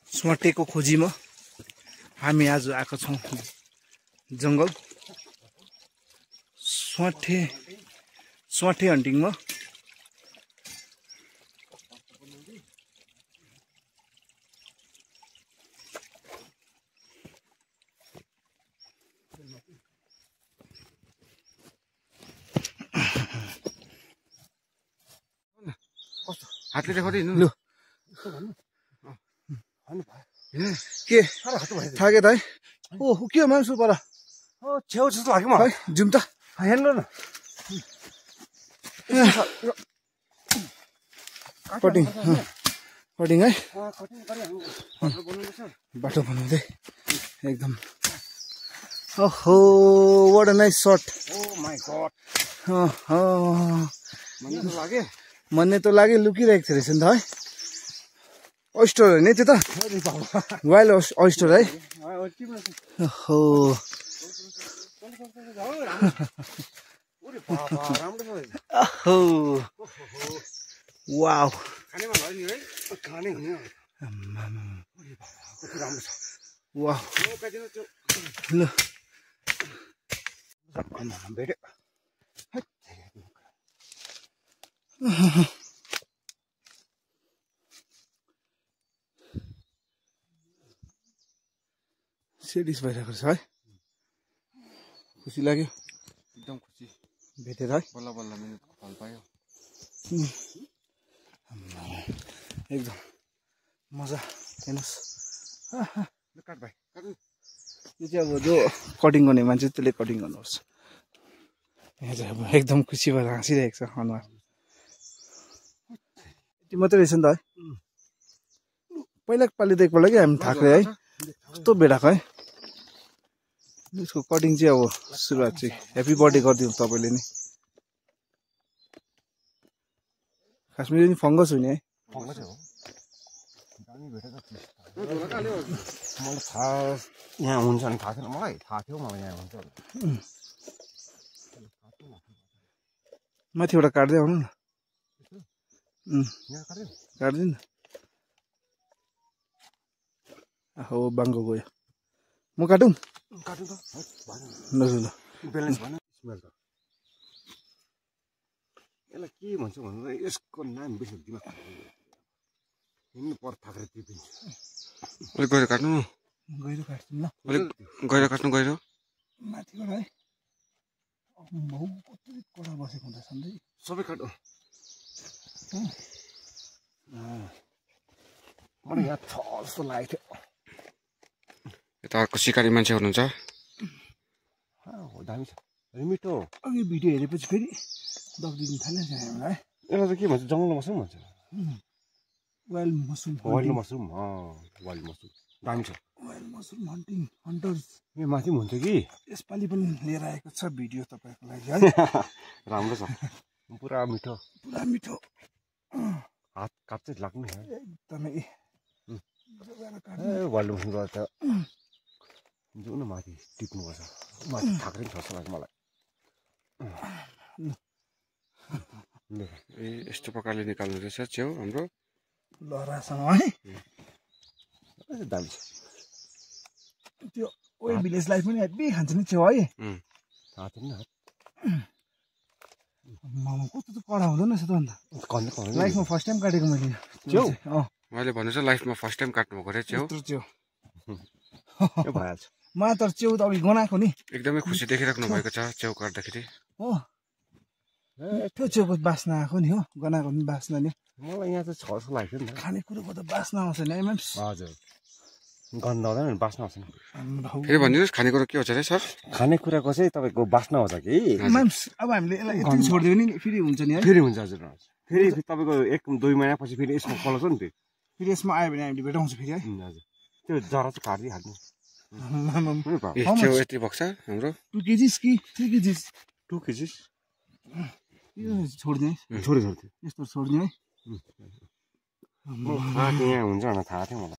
स्वाटेको खोजीमा हामी आज आएको छौँ जङ्गल स्वाटे हन्टिङमा। हातले देखाउँदै हिँड्नु लु के थाके त है। ओ के हो मान्छे पर छेउ जस्तो लाग्यो मलाई है जुम त हेर्नु न कटिङ कटिङ है कटिङ बाटो बनाउँदै एकदम। ओहो what a nice shot. Oh my god भन्ने त लाग्यो लुकिरहेको थियो रहेछ नि त है। ओइस्टर हो नि त्यो त वाइल्ड ओइस्टर है। ओहो वाउ वाउ ल सेडिस भइरहेको छ है। खुसी लाग्यो एकदम खुसी भेटेर है। बल्ल बल्ल मिनेटको फल पायो एकदम मजा। हेर्नुहोस् काट भाइ काट्नु। यो चाहिँ अब जो कटिङ गर्ने मान्छे त्यसले कटिङ गर्नुहोस्। यहाँ चाहिँ अब एकदम खुसी भएर हाँसिरहेको छ अनुहार। यति मात्रै रहेछ नि त है। पहिलाको पालि त एकपल्ट कि हामी थाक्रे है कस्तो बेडाको है। यसको कटिङ चाहिँ अब सुरुवात चाहिँ ह्याप्पी बर्थडे गरिदिउँ तपाईँले नि। खासमा यो नि फङ्गस हुने है। मलाई थाहा यहाँ हुन्छ नि थाहा थिएन मलाई। थाहा थियो मलाई यहाँ हुन्छ माथिबाट काट्दै आउनु न। काट्दिनु न। हो बाङ्गो गयो। म काटौँ काट्नु त ल ल ल ब्यालेन्स भएन स्मेल त। यसलाई के भन्छ भन्नु यसको नाम बिर्सेँ दिमाग हिँड्नु पर थाकेर टिपिन्छ। अलिक गएर काट्नु न। गहिरो काट्छौँ ल। अलिक गएर काट्नु गहिरो माथिबाट है। बहु कति कडा बसेको हुन्छ सधैँ सबै काट्नु। मलाई यहाँ छ जस्तो लागेको थियो। यता अर्को सिकारी मान्छे हुनुहुन्छ। दामी छ मिठो। अघि भिडियो हेरेपछि फेरि दग्दिनु थाल्यो हामीलाई है। यसलाई चाहिँ के भन्छ जङ्गल मसरुम भन्छ। Wild mushroom wild mushroom wild mushroom दामी छ। वाइल्ड मसरुम हन्टिङ हन्टर्स यो माथि पनि हुन्छ कि यसपालि पनि लिएर आएको छ भिडियो तपाईँको लागि है। राम्रो छ पुरा मिठो पुरा मिठो। हात काट्दै लाग्ने एकदमै वाइल्ड मसरुम त जाउँ न माथि टिप्नुपर्छ। माथि थाक्रै छ जस्तो लाग्छ मलाई। ए यस्तो प्रकारले निकाल्नु रहेछ च्याउ हाम्रो लहरासँग है। दामी छ त्यो ओए भिलेजलाई पनि हेभी खान्छ नि च्याउ है। थाहा थिएन मामा कस्तो त कडा हुँदैन रहेछ त अन्त। लाइफमा फर्स्ट टाइम काटेको मैले च्याउ। मैले भन्नु छ लाइफमा फर्स्ट टाइम काट्नु भएको रे च्याउ। च्याउ भइहाल्छ। मा तर च्याउ त अघि गनाएको नि। एकदमै खुसी देखिराख्नु भएको छ च्याउ काट्दाखेरि हो। त्यो च्याउको बास्ना आएको नि हो गनाएको नि बास्ना नि। मलाई यहाँ चाहिँ छ जस्तो लाग्थ्यो नि। खानेकुरोको त बास्ना आउँछ नि है म्याम्स। हजुर गन्ध आउँदैन बास्ना आउँछ नि। फेरि भनिदिनुहोस् खानेकुरो के हुन्छ अरे सर। खानेकुराको चाहिँ तपाईँको बास्ना आउँछ कि म्याम्स। अब हामीले यसलाई यति छोडिदियो नि फेरि हुन्छ नि है। फेरि हुन्छ हजुर। फेरि तपाईँको 1-2 महिनापछि फेरि यसमा कलर छ नि त्यो। फेरि यसमा आयो भने हामीले भेटाउँछ फेरि है। हजुर त्यो जरा चाहिँ काटिदिइहाल्नु। यति भएको छ हाम्रो 2 केजिस कि 3 केजिस। 2 केजिस यो छोडिदिए छोडिदियो यस्तो छोडिदिए है। यहाँ हुन्छ भनेर थाहा थियो मलाई।